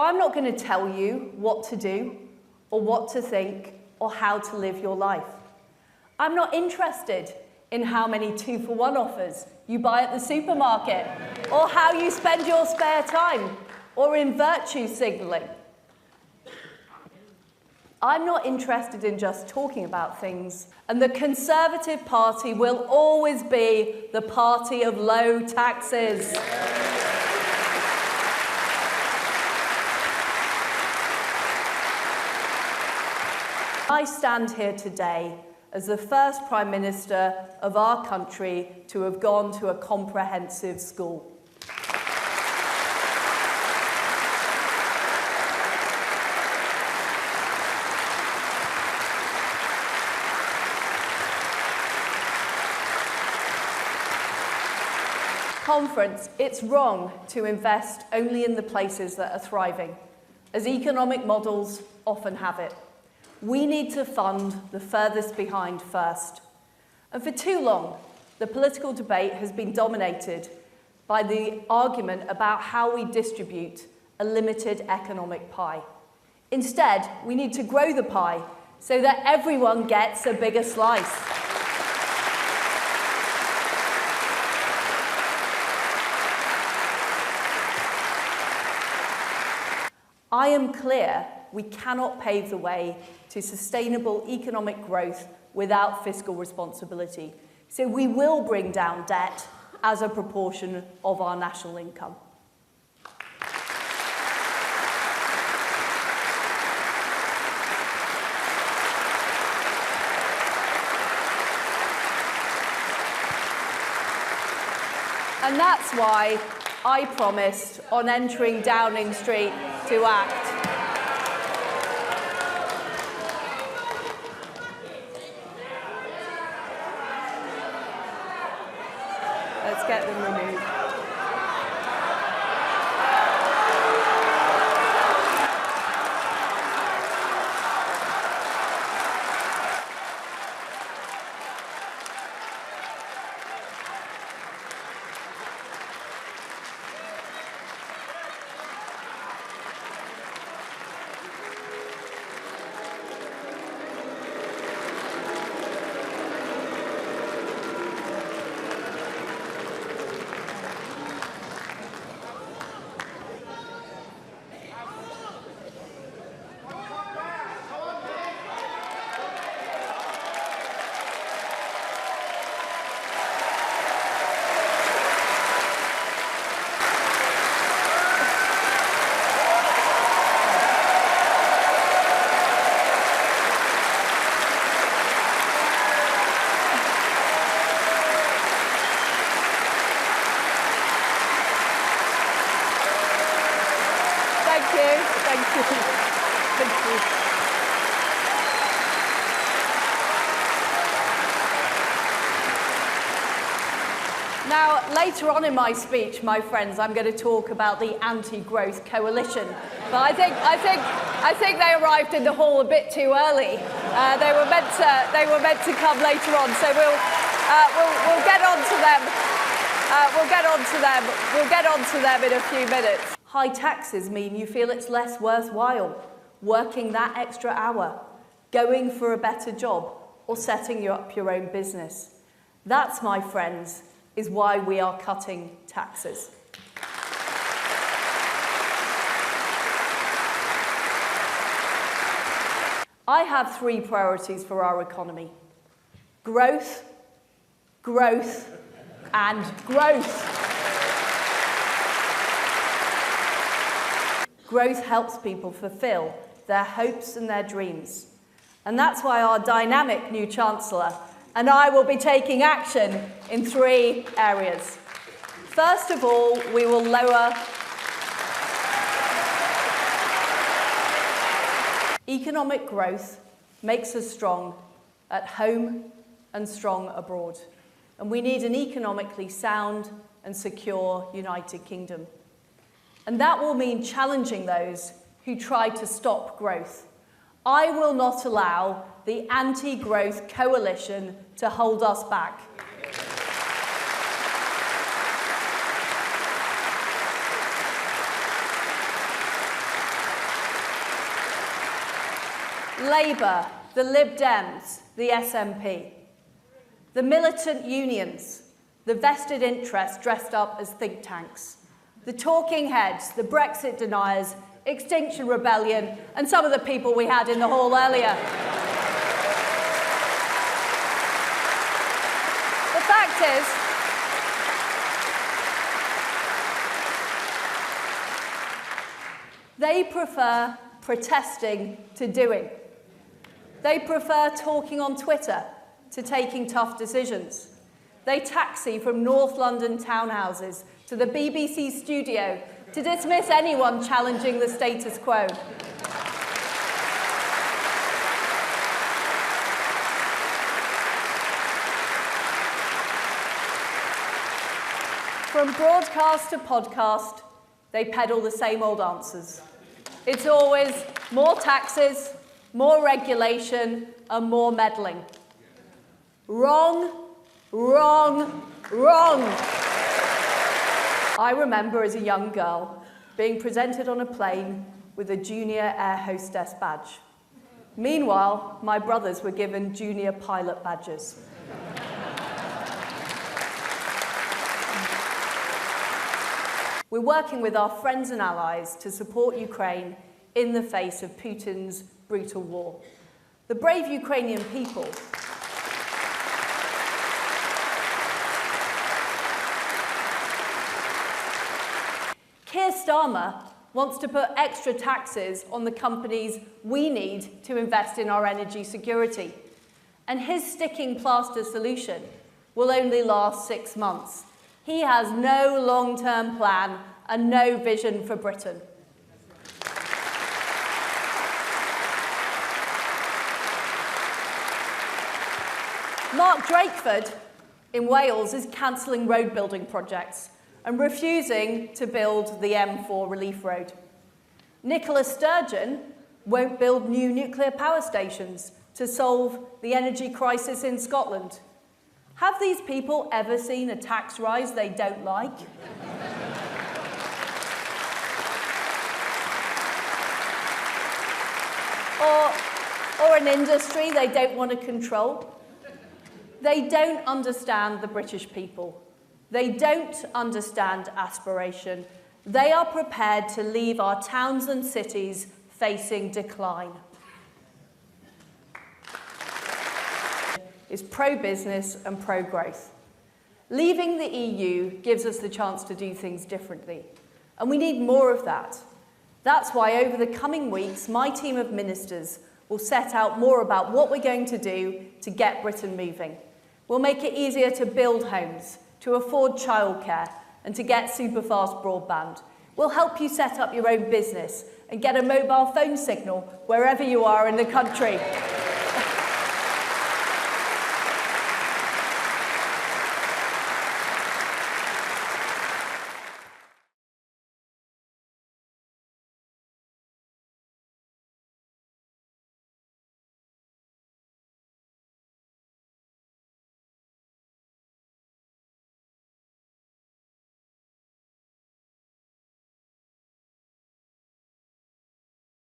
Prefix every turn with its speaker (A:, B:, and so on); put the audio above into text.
A: I'm not going to tell you what to do or what to think or how to live your life. I'm not interested in how many 2-for-1 offers you buy at the supermarket or how you spend your spare time or in virtue signalling. I'm not interested in just talking about things, and the Conservative Party will always be the party of low taxes. I stand here today as the first Prime Minister of our country to have gone to a comprehensive school. Conference, it's wrong to invest only in the places that are thriving, as economic models often have it. We need to fund the furthest behind first. And for too long, the political debate has been dominated by the argument about how we distribute a limited economic pie. Instead, we need to grow the pie so that everyone gets a bigger slice. I am clear we cannot pave the way to sustainable economic growth without fiscal responsibility. So we will bring down debt as a proportion of our national income. And that's why I promised on entering Downing Street to act. Let's get them removed. Thank you. Now, later on in my speech, my friends, I'm going to talk about the anti-growth coalition. But I think they arrived in the hall a bit too early. They were meant to come later on, so we'll get on to them. We'll get on to them in a few minutes. High taxes mean you feel it's less worthwhile working that extra hour, going for a better job, or setting up your own business. That's, my friends, is why we are cutting taxes. I have 3 priorities for our economy: growth, growth, and growth. Growth helps people fulfill their hopes and their dreams. And that's why our dynamic new Chancellor and I will be taking action in 3 areas. First of all, we will lower economic growth makes us strong at home and strong abroad. And we need an economically sound and secure United Kingdom. And that will mean challenging those who try to stop growth. I will not allow the anti-growth coalition to hold us back. Labour, the Lib Dems, the SNP, the militant unions, the vested interests dressed up as think tanks, the talking heads, the Brexit deniers, Extinction Rebellion, and some of the people we had in the hall earlier. The fact is, they prefer protesting to doing. They prefer talking on Twitter to taking tough decisions. They taxi from North London townhouses to the BBC studio to dismiss anyone challenging the status quo. From broadcast to podcast, they peddle the same old answers. It's always more taxes, more regulation, and more meddling. Wrong, wrong, wrong. I remember as a young girl being presented on a plane with a junior air hostess badge. Meanwhile, my brothers were given junior pilot badges. We're working with our friends and allies to support Ukraine in the face of Putin's brutal war. The brave Ukrainian people Keir Starmer wants to put extra taxes on the companies we need to invest in our energy security. And his sticking plaster solution will only last 6 months. He has no long-term plan and no vision for Britain. Mark Drakeford in Wales is cancelling road building projects and refusing to build the M4 relief road. Nicola Sturgeon won't build new nuclear power stations to solve the energy crisis in Scotland. Have these people ever seen a tax rise they don't like? Or an industry they don't want to control? They don't understand the British people. They don't understand aspiration. They are prepared to leave our towns and cities facing decline. Is pro-business and pro-growth. Leaving the EU gives us the chance to do things differently, and we need more of that. That's why over the coming weeks, my team of ministers will set out more about what we're going to do to get Britain moving. We'll make it easier to build homes, to afford childcare, and to get super-fast broadband. We'll help you set up your own business and get a mobile phone signal wherever you are in the country.